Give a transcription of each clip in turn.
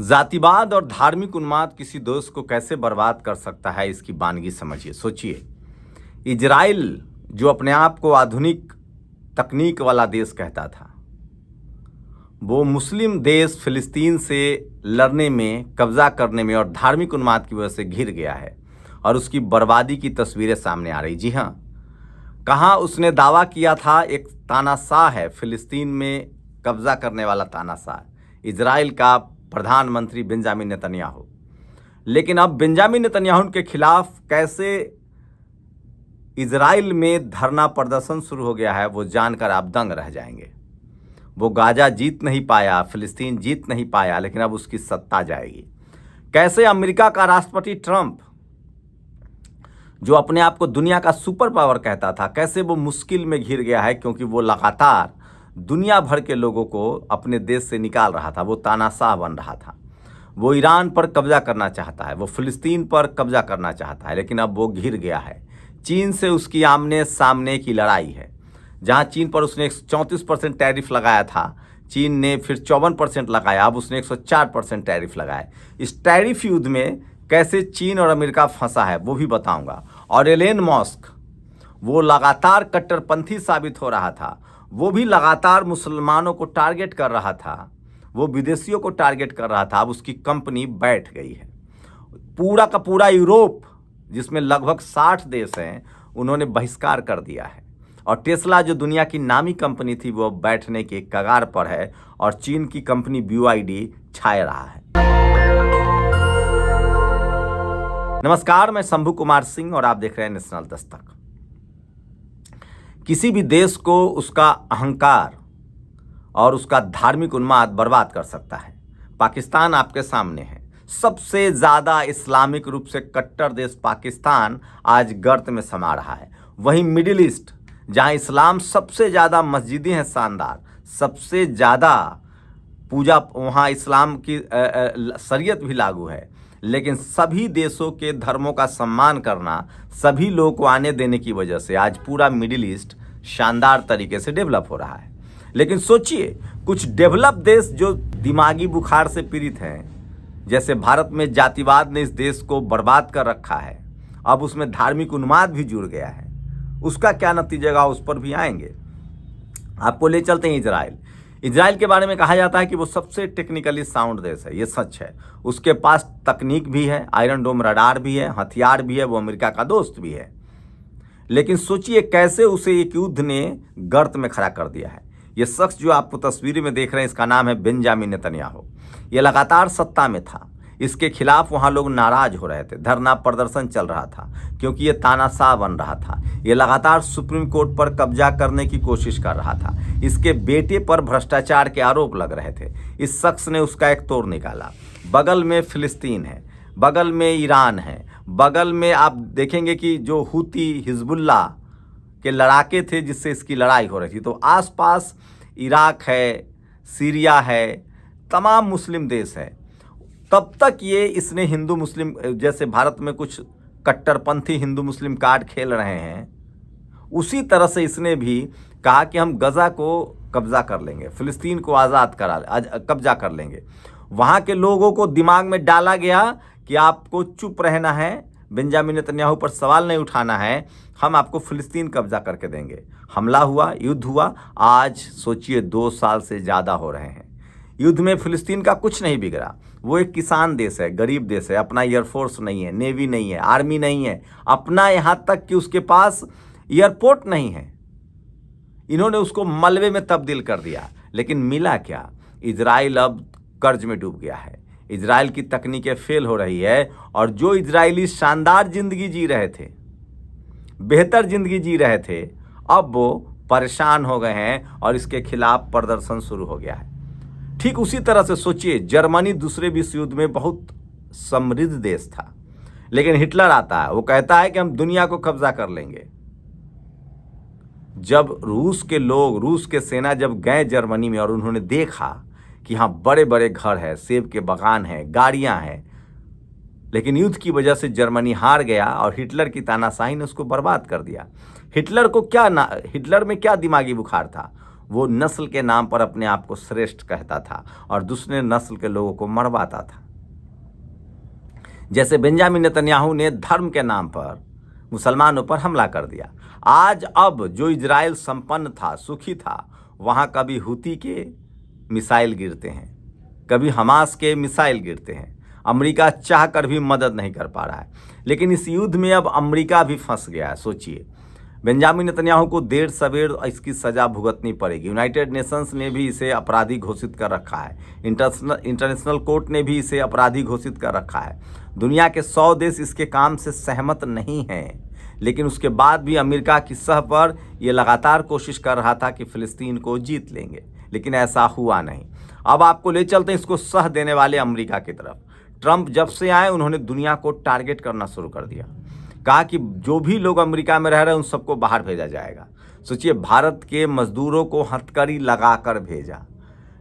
जातिवाद और धार्मिक उन्माद किसी देश को कैसे बर्बाद कर सकता है, इसकी बानगी समझिए। सोचिए, इजराइल जो अपने आप को आधुनिक तकनीक वाला देश कहता था, वो मुस्लिम देश फिलिस्तीन से लड़ने में, कब्जा करने में और धार्मिक उन्माद की वजह से घिर गया है और उसकी बर्बादी की तस्वीरें सामने आ रही। जी हाँ, कहाँ उसने दावा किया था एक तानाशाह है, फिलिस्तीन में कब्जा करने वाला तानाशाह, इजराइल का प्रधानमंत्री बेंजामिन नेतन्याहू। लेकिन अब बेंजामिन नेतन्याहू के खिलाफ कैसे इजराइल में धरना प्रदर्शन शुरू हो गया है, वो जानकर आप दंग रह जाएंगे। वो गाजा जीत नहीं पाया, फिलिस्तीन जीत नहीं पाया, लेकिन अब उसकी सत्ता जाएगी। कैसे अमेरिका का राष्ट्रपति ट्रंप, जो अपने आप को दुनिया का सुपर पावर कहता था, कैसे वो मुश्किल में घिर गया है, क्योंकि वो लगातार दुनिया भर के लोगों को अपने देश से निकाल रहा था। वो तानाशाह बन रहा था। वो ईरान पर कब्जा करना चाहता है, वो फिलिस्तीन पर कब्जा करना चाहता है, लेकिन अब वो घिर गया है। चीन से उसकी आमने सामने की लड़ाई है, जहां चीन पर उसने 34% टैरिफ लगाया था, चीन ने फिर 54% लगाया, अब उसने 104% टैरिफ लगाया। इस टैरिफ युद्ध में कैसे चीन और अमेरिका फंसा है वो भी बताऊंगा। और एलन मस्क, वो लगातार कट्टरपंथी साबित हो रहा था, वो भी लगातार मुसलमानों को टारगेट कर रहा था, वो विदेशियों को टारगेट कर रहा था। अब उसकी कंपनी बैठ गई है। पूरा का पूरा यूरोप, जिसमें लगभग 60 देश हैं, उन्होंने बहिष्कार कर दिया है। और टेस्ला जो दुनिया की नामी कंपनी थी, वो बैठने के कगार पर है और चीन की कंपनी BYD छाए रहा है। नमस्कार, मैं शंभू कुमार सिंह और आप देख रहे हैं नेशनल दस्तक। किसी भी देश को उसका अहंकार और उसका धार्मिक उन्माद बर्बाद कर सकता है। पाकिस्तान आपके सामने है। सबसे ज़्यादा इस्लामिक रूप से कट्टर देश पाकिस्तान आज गर्त में समा रहा है। वहीं मिडिल ईस्ट, जहां इस्लाम सबसे ज़्यादा मस्जिदें हैं शानदार, सबसे ज़्यादा पूजा, वहाँ इस्लाम की शरीयत भी लागू है, लेकिन सभी देशों के धर्मों का सम्मान करना, सभी लोगों को आने देने की वजह से आज पूरा मिडिल ईस्ट शानदार तरीके से डेवलप हो रहा है। लेकिन सोचिए, कुछ डेवलप देश जो दिमागी बुखार से पीड़ित हैं, जैसे भारत में जातिवाद ने इस देश को बर्बाद कर रखा है, अब उसमें धार्मिक उन्माद भी जुड़ गया है, उसका क्या नतीजा, उस पर भी आएंगे। आपको ले चलते हैं इजराइल। इजराइल के बारे में कहा जाता है कि वो सबसे टेक्निकली साउंड देश है। ये सच है। उसके पास तकनीक भी है, आयरन डोम रडार भी है, हथियार भी है, वो अमेरिका का दोस्त भी है। लेकिन सोचिए कैसे उसे एक युद्ध ने गर्त में खड़ा कर दिया है। ये शख्स जो आपको तस्वीर में देख रहे हैं, इसका नाम है बेंजामिन नेतन्याहू। ये लगातार सत्ता में था, इसके खिलाफ वहाँ लोग नाराज हो रहे थे, धरना प्रदर्शन चल रहा था, क्योंकि ये तानाशाह बन रहा था। ये लगातार सुप्रीम कोर्ट पर कब्जा करने की कोशिश कर रहा था। इसके बेटे पर भ्रष्टाचार के आरोप लग रहे थे। इस शख्स ने उसका एक तोड़ निकाला। बगल में फिलिस्तीन है, बगल में ईरान है, बगल में आप देखेंगे कि जो हुती हिजबुल्लाह के लड़ाके थे, जिससे इसकी लड़ाई हो रही थी। तो आसपास इराक है, सीरिया है, तमाम मुस्लिम देश है। तब तक ये इसने हिंदू मुस्लिम, जैसे भारत में कुछ कट्टरपंथी हिंदू मुस्लिम कार्ड खेल रहे हैं, उसी तरह से इसने भी कहा कि हम गजा को कब्जा कर लेंगे, फिलिस्तीन को आज़ाद कब्जा कर लेंगे। वहाँ के लोगों को दिमाग में डाला गया कि आपको चुप रहना है, बेंजामिन नेतन्याहू पर सवाल नहीं उठाना है, हम आपको फिलिस्तीन कब्जा करके देंगे। हमला हुआ, युद्ध हुआ। आज सोचिए 2 साल से ज़्यादा हो रहे हैं। युद्ध में फिलिस्तीन का कुछ नहीं बिगड़ा। वो एक किसान देश है, गरीब देश है, अपना एयरफोर्स नहीं है, नेवी नहीं है, आर्मी नहीं है, अपना यहाँ तक कि उसके पास एयरपोर्ट नहीं है। इन्होंने उसको मलबे में तब्दील कर दिया। लेकिन मिला क्या? इजराइल अब कर्ज में डूब गया है। इजराइल की तकनीकें फेल हो रही है और जो इजरायली शानदार जिंदगी जी रहे थे, बेहतर जिंदगी जी रहे थे, अब वो परेशान हो गए हैं और इसके खिलाफ प्रदर्शन शुरू हो गया है। ठीक उसी तरह से सोचिए, जर्मनी दूसरे विश्व युद्ध में बहुत समृद्ध देश था, लेकिन हिटलर आता है, वो कहता है कि हम दुनिया को कब्जा कर लेंगे। जब रूस के लोग, रूस के सेना जब गए जर्मनी में और उन्होंने देखा कि हाँ बड़े बड़े घर हैं, सेब के बागान हैं, गाड़ियां हैं, लेकिन युद्ध की वजह से जर्मनी हार गया और हिटलर की तानाशाही ने उसको बर्बाद कर दिया। हिटलर में क्या दिमागी बुखार था? वो नस्ल के नाम पर अपने आप को श्रेष्ठ कहता था और दूसरे नस्ल के लोगों को मरवाता था। जैसे बेंजामिन नेतन्याहू ने धर्म के नाम पर मुसलमानों पर हमला कर दिया। आज अब जो इजराइल संपन्न था, सुखी था, वहाँ कभी हुती के मिसाइल गिरते हैं, कभी हमास के मिसाइल गिरते हैं। अमेरिका चाह कर भी मदद नहीं कर पा रहा है। लेकिन इस युद्ध में अब अमेरिका भी फंस गया है। सोचिए, बेंजामिन नेतन्याहू को देर सवेर इसकी सज़ा भुगतनी पड़ेगी। यूनाइटेड नेशंस ने भी इसे अपराधी घोषित कर रखा है। इंटरनेशनल कोर्ट ने भी इसे अपराधी घोषित कर रखा है। दुनिया के 100 देश इसके काम से सहमत नहीं हैं। लेकिन उसके बाद भी अमेरिका की सह पर यह लगातार कोशिश कर रहा था कि फ़िलिस्तीन को जीत लेंगे, लेकिन ऐसा हुआ नहीं। अब आपको ले चलते हैं इसको सह देने वाले अमेरिका की तरफ। ट्रंप जब से आए उन्होंने दुनिया को टारगेट करना शुरू कर दिया। कहा कि जो भी लोग अमेरिका में रह रहे हैं उन सबको बाहर भेजा जाएगा। सोचिए, भारत के मजदूरों को हथकड़ी लगाकर भेजा।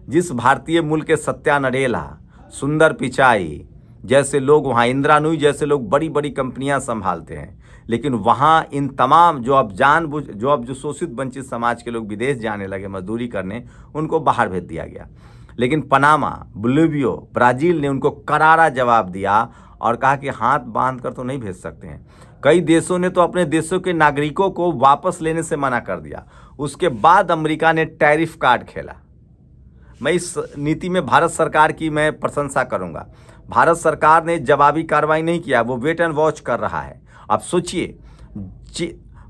जिस भारतीय मूल के सत्या नडेला, सुंदर पिचाई जैसे लोग वहाँ, इंदिरा नूई जैसे लोग बड़ी बड़ी कंपनियां संभालते हैं, लेकिन वहाँ इन तमाम जो अब शोषित वंचित समाज के लोग विदेश जाने लगे मजदूरी करने, उनको बाहर भेज दिया गया। लेकिन पनामा, बोलिविया, ब्राज़ील ने उनको करारा जवाब दिया और कहा कि हाथ बांध कर तो नहीं भेज सकते हैं। कई देशों ने तो अपने देशों के नागरिकों को वापस लेने से मना कर दिया। उसके बाद अमेरिका ने टैरिफ कार्ड खेला। मैं इस नीति में भारत सरकार की मैं प्रशंसा करूंगा। भारत सरकार ने जवाबी कार्रवाई नहीं किया, वो वेट एंड वॉच कर रहा है। अब सोचिए,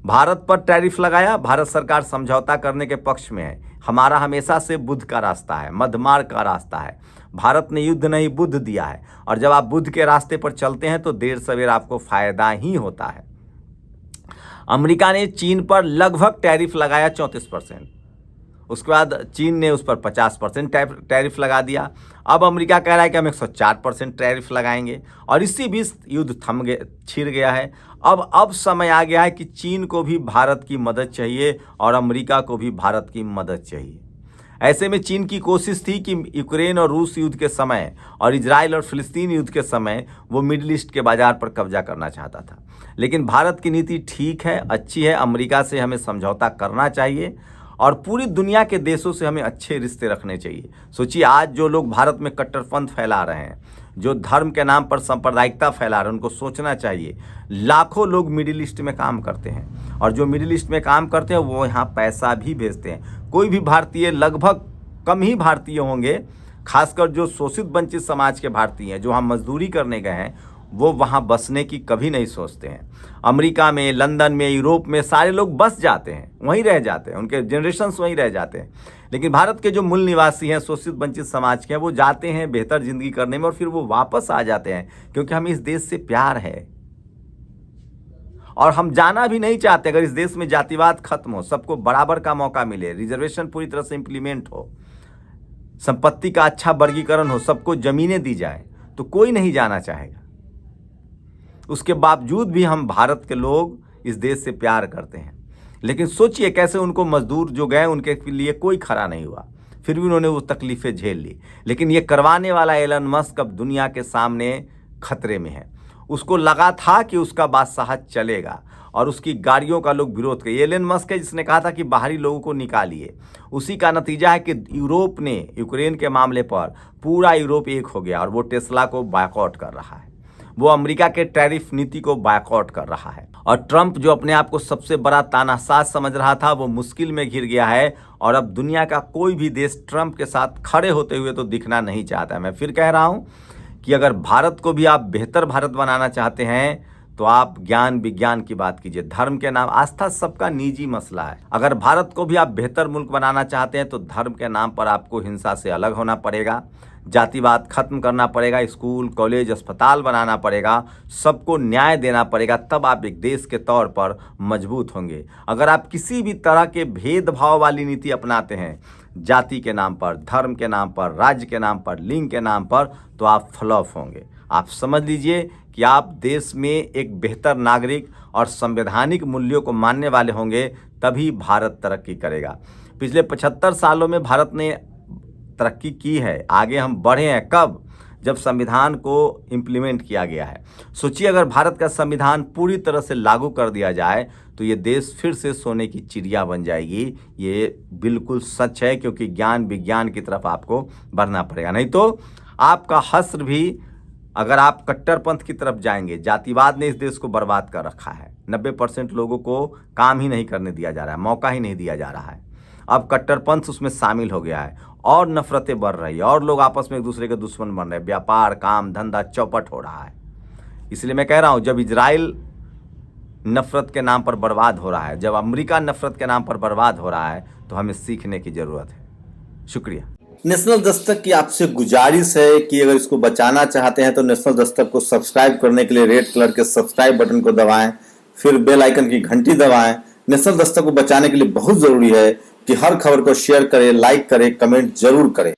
भारत पर टैरिफ लगाया, भारत सरकार समझौता करने के पक्ष में है। हमारा हमेशा से बुद्ध का रास्ता है, मध्यमार्ग का रास्ता है। भारत ने युद्ध नहीं बुद्ध दिया है, और जब आप बुद्ध के रास्ते पर चलते हैं तो देर सवेर आपको फायदा ही होता है। अमेरिका ने चीन पर लगभग टैरिफ लगाया 34%। उसके बाद चीन ने उस पर 50% टैरिफ लगा दिया। अब अमेरिका कह रहा है कि हम 104% टैरिफ लगाएंगे, और इसी बीच युद्ध छिड़ गया है। अब समय आ गया है कि चीन को भी भारत की मदद चाहिए और अमेरिका को भी भारत की मदद चाहिए। ऐसे में चीन की कोशिश थी कि यूक्रेन और रूस युद्ध के समय और इजराइल और फिलिस्तीन युद्ध के समय वो मिडिल ईस्ट के बाजार पर कब्जा करना चाहता था। लेकिन भारत की नीति ठीक है, अच्छी है। अमेरिका से हमें समझौता करना चाहिए और पूरी दुनिया के देशों से हमें अच्छे रिश्ते रखने चाहिए। सोचिए, आज जो लोग भारत में कट्टरपंथ फैला रहे हैं, जो धर्म के नाम पर सांप्रदायिकता फैला रहे हैं, उनको सोचना चाहिए। लाखों लोग मिडिल ईस्ट में काम करते हैं, और जो मिडिल ईस्ट में काम करते हैं वो यहाँ पैसा भी भेजते हैं। कोई भी भारतीय, लगभग कम ही भारतीय होंगे, खासकर जो शोषित वंचित समाज के भारतीय हैं, जो हम मजदूरी करने गए हैं, वो वहाँ बसने की कभी नहीं सोचते हैं। अमेरिका में, लंदन में, यूरोप में सारे लोग बस जाते हैं, वहीं रह जाते हैं, उनके जनरेशन्स वहीं रह जाते हैं। लेकिन भारत के जो मूल निवासी हैं, शोषित वंचित समाज के हैं, वो जाते हैं बेहतर जिंदगी करने में, और फिर वो वापस आ जाते हैं, क्योंकि हमें इस देश से प्यार है और हम जाना भी नहीं चाहते। अगर इस देश में जातिवाद खत्म हो, सबको बराबर का मौका मिले, रिजर्वेशन पूरी तरह से इम्प्लीमेंट हो, संपत्ति का अच्छा वर्गीकरण हो, सबको जमीनें दी जाए, तो कोई नहीं जाना चाहेगा। उसके बावजूद भी हम भारत के लोग इस देश से प्यार करते हैं। लेकिन सोचिए कैसे उनको मजदूर जो गए उनके लिए कोई खड़ा नहीं हुआ, फिर भी उन्होंने वो तकलीफ़ें झेल ली। लेकिन ये करवाने वाला एलन मस्क अब दुनिया के सामने खतरे में है। उसको लगा था कि उसका बादशाह चलेगा और उसकी गाड़ियों का लोग विरोध किए। एलन मस्क है जिसने कहा था कि बाहरी लोगों को निकालिए। उसी का नतीजा है कि यूरोप ने यूक्रेन के मामले पर पूरा यूरोप एक हो गया और वो टेस्ला को बायकॉट कर रहा है, वो अमेरिका के टैरिफ नीति को बायकॉट कर रहा है। और ट्रंप जो अपने आप को सबसे बड़ा तानाशाह समझ रहा था, वो मुश्किल में घिर गया है। और अब दुनिया का कोई भी देश ट्रंप के साथ खड़े होते हुए तो दिखना नहीं चाहता है। मैं फिर कह रहा हूँ कि अगर भारत को भी आप बेहतर भारत बनाना चाहते हैं तो आप ज्ञान विज्ञान की बात कीजिए। धर्म के नाम, आस्था सबका निजी मसला है। अगर भारत को भी आप बेहतर मुल्क बनाना चाहते हैं तो धर्म के नाम पर आपको हिंसा से अलग होना पड़ेगा, जातिवाद खत्म करना पड़ेगा, स्कूल कॉलेज अस्पताल बनाना पड़ेगा, सबको न्याय देना पड़ेगा, तब आप एक देश के तौर पर मजबूत होंगे। अगर आप किसी भी तरह के भेदभाव वाली नीति अपनाते हैं, जाति के नाम पर, धर्म के नाम पर, राज्य के नाम पर, लिंग के नाम पर, तो आप फ्लॉप होंगे। आप समझ लीजिए कि आप देश में एक बेहतर नागरिक और संवैधानिक मूल्यों को मानने वाले होंगे, तभी भारत तरक्की करेगा। पिछले 75 सालों में भारत ने तरक्की की है, आगे हम बढ़े हैं। कब? जब संविधान को इम्प्लीमेंट किया गया है। सोचिए अगर भारत का संविधान पूरी तरह से लागू कर दिया जाए तो ये देश फिर से सोने की चिड़िया बन जाएगी। ये बिल्कुल सच है, क्योंकि ज्ञान विज्ञान की तरफ आपको बढ़ना पड़ेगा, नहीं तो आपका हश्र भी, अगर आप कट्टरपंथ की तरफ जाएंगे। जातिवाद ने इस देश को बर्बाद कर रखा है। 90% लोगों को काम ही नहीं करने दिया जा रहा है, मौका ही नहीं दिया जा रहा है। अब कट्टरपंथ उसमें शामिल हो गया है और नफरतें बढ़ रही है और लोग आपस में एक दूसरे के दुश्मन बन रहे हैं। व्यापार, काम, धंधा चौपट हो रहा है। इसलिए मैं कह रहा हूं, जब इजराइल नफरत के नाम पर बर्बाद हो रहा है, जब अमेरिका नफरत के नाम पर बर्बाद हो रहा है, तो हमें सीखने की जरूरत है। शुक्रिया। नेशनल दस्तक की आपसे गुजारिश है कि अगर इसको बचाना चाहते हैं तो नेशनल दस्तक को सब्सक्राइब करने के लिए रेड कलर के सब्सक्राइब बटन को दबाएं, फिर बेल आइकन की घंटी दबाएं। नेशनल दस्तक को बचाने के लिए बहुत जरूरी है कि हर खबर को शेयर करें, लाइक करें, कमेंट जरूर करें।